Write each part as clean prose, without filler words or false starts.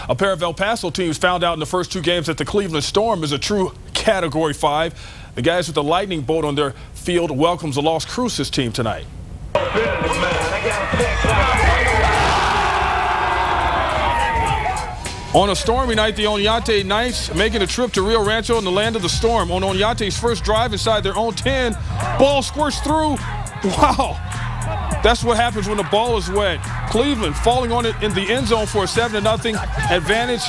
A pair of El Paso teams found out in the first two games that the Cleveland Storm is a true Category 5. The guys with the Lightning boat on their field welcomes the Las Cruces team tonight. On a stormy night, the Onate Knights making a trip to Rio Rancho in the land of the storm. On Onate's first drive inside their own 10, ball squirts through. Wow, that's what happens when the ball is wet. Cleveland falling on it in the end zone for a 7-0 advantage,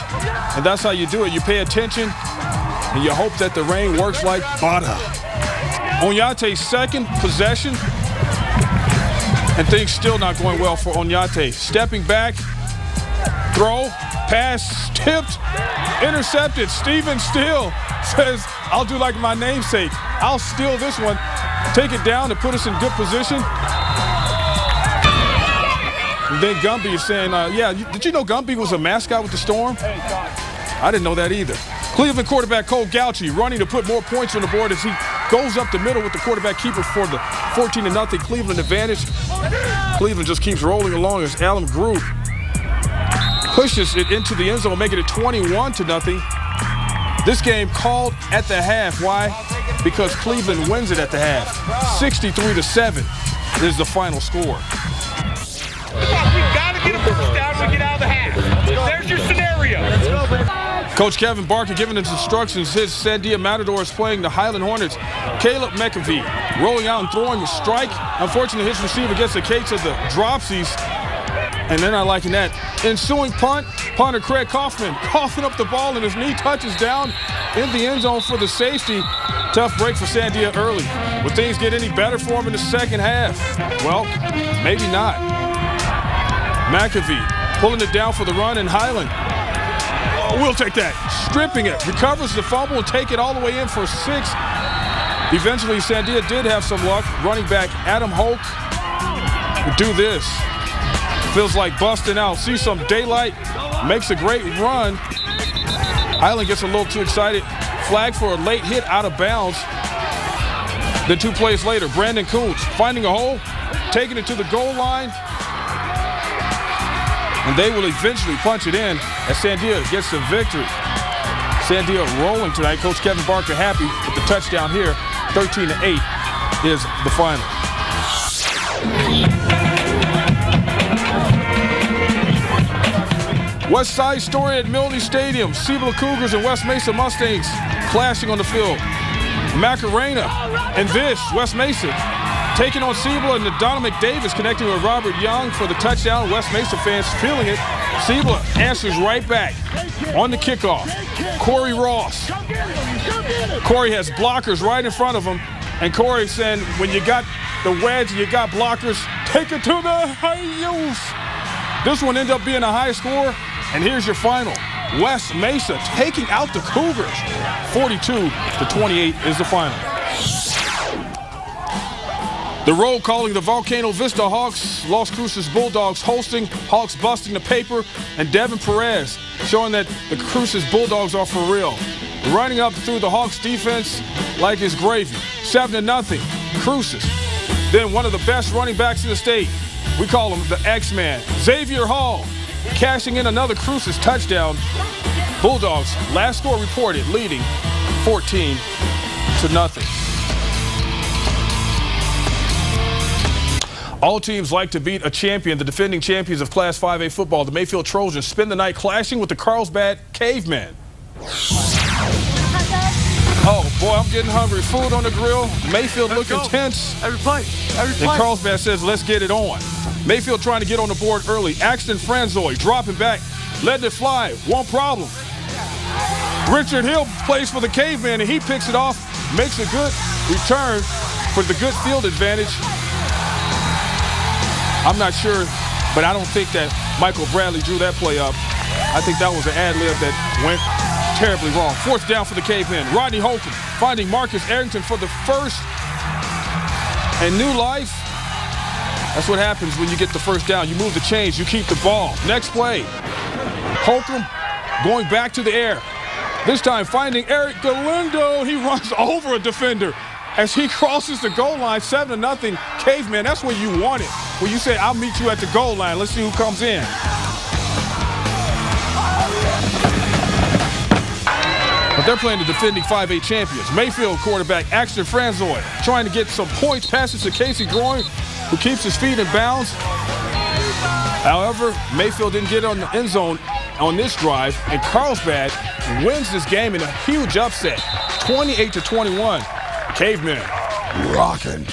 and that's how you do it. You pay attention, and you hope that the rain works like butter. Onate's second possession, and things still not going well for Onate. Stepping back, throw. Pass tipped, intercepted. Steven Steele says, I'll do like my namesake. I'll steal this one, take it down to put us in good position. And then Gumby is saying, yeah, did you know Gumby was a mascot with the Storm? I didn't know that either. Cleveland quarterback Cole Gauchi running to put more points on the board as he goes up the middle with the quarterback keeper for the 14-0 Cleveland advantage. Cleveland just keeps rolling along as Allen Group pushes it into the end zone, making it 21-0. This game called at the half. Why? Because Cleveland wins it at the half. 63-7 is the final score. We've got to get a first down to get out of the half. There's your scenario. Coach Kevin Barker giving his instructions. His Sandia Matadors playing the Highland Hornets. Caleb McAfee rolling out and throwing a strike. Unfortunately, his receiver gets the case of the dropsies, and they're not liking that. Ensuing punt, punter Craig Kaufman coughing up the ball, and his knee touches down in the end zone for the safety. Tough break for Sandia early. Will things get any better for him in the second half? Well, maybe not. McAfee pulling it down for the run in Highland. Oh, we'll take that. Stripping it, recovers the fumble, and take it all the way in for 6. Eventually, Sandia did have some luck. Running back Adam Hoke would do this. Feels like busting out. See some daylight. Makes a great run. Highland gets a little too excited. Flag for a late hit out of bounds. Then 2 plays later, Brandon Kuntz finding a hole, taking it to the goal line. And they will eventually punch it in as Sandia gets the victory. Sandia rolling tonight. Coach Kevin Barker happy with the touchdown here. 13-8 is the final. West Side story at Milne Stadium. Cibola Cougars and West Mesa Mustangs clashing on the field. Macarena and this, West Mesa, taking on Cibola, and Donna McDavis connecting with Robert Young for the touchdown. West Mesa fans feeling it. Cibola answers right back on the kickoff. Corey Ross. Corey has blockers right in front of him, and Corey saying, when you got the wedge and you got blockers, take it to the Hayes. This one ended up being a high score. And here's your final. West Mesa taking out the Cougars. 42-28 is the final. The roll calling the Volcano Vista Hawks. Las Cruces Bulldogs hosting. Hawks busting the paper. And Devin Perez showing that the Cruces Bulldogs are for real. Running up through the Hawks defense like it's gravy. 7-0. Cruces. Then one of the best running backs in the state. We call him the X-Man. Xavier Hall. Cashing in another Cruces touchdown. Bulldogs, last score reported, leading 14-0. All teams like to beat a champion. The defending champions of Class 5A football, the Mayfield Trojans, spend the night clashing with the Carlsbad Cavemen. Oh, boy, I'm getting hungry. Food on the grill. Mayfield looking tense. Every play. And Carlsbad says, let's get it on. Mayfield trying to get on the board early. Axton Franzoy dropping back. Let it fly. One problem. Richard Hill plays for the Caveman, and he picks it off. Makes a good return for the good field advantage. I'm not sure, but I don't think that Michael Bradley drew that play up. I think that was an ad-lib that went terribly wrong. 4th down for the Cavemen. Rodney Holcomb finding Marcus Arrington for the first. And new life. That's what happens when you get the first down. You move the chains, you keep the ball. Next play, Holcomb going back to the air. This time finding Eric Galindo. He runs over a defender as he crosses the goal line. 7-0 Caveman. That's where you want it. When you say, I'll meet you at the goal line. Let's see who comes in. They're playing the defending 5A champions. Mayfield quarterback Axton Franzoy trying to get some points, passes to Casey Groin, who keeps his feet in bounds. However, Mayfield didn't get on the end zone on this drive, and Carlsbad wins this game in a huge upset, 28-21. Cavemen rocking.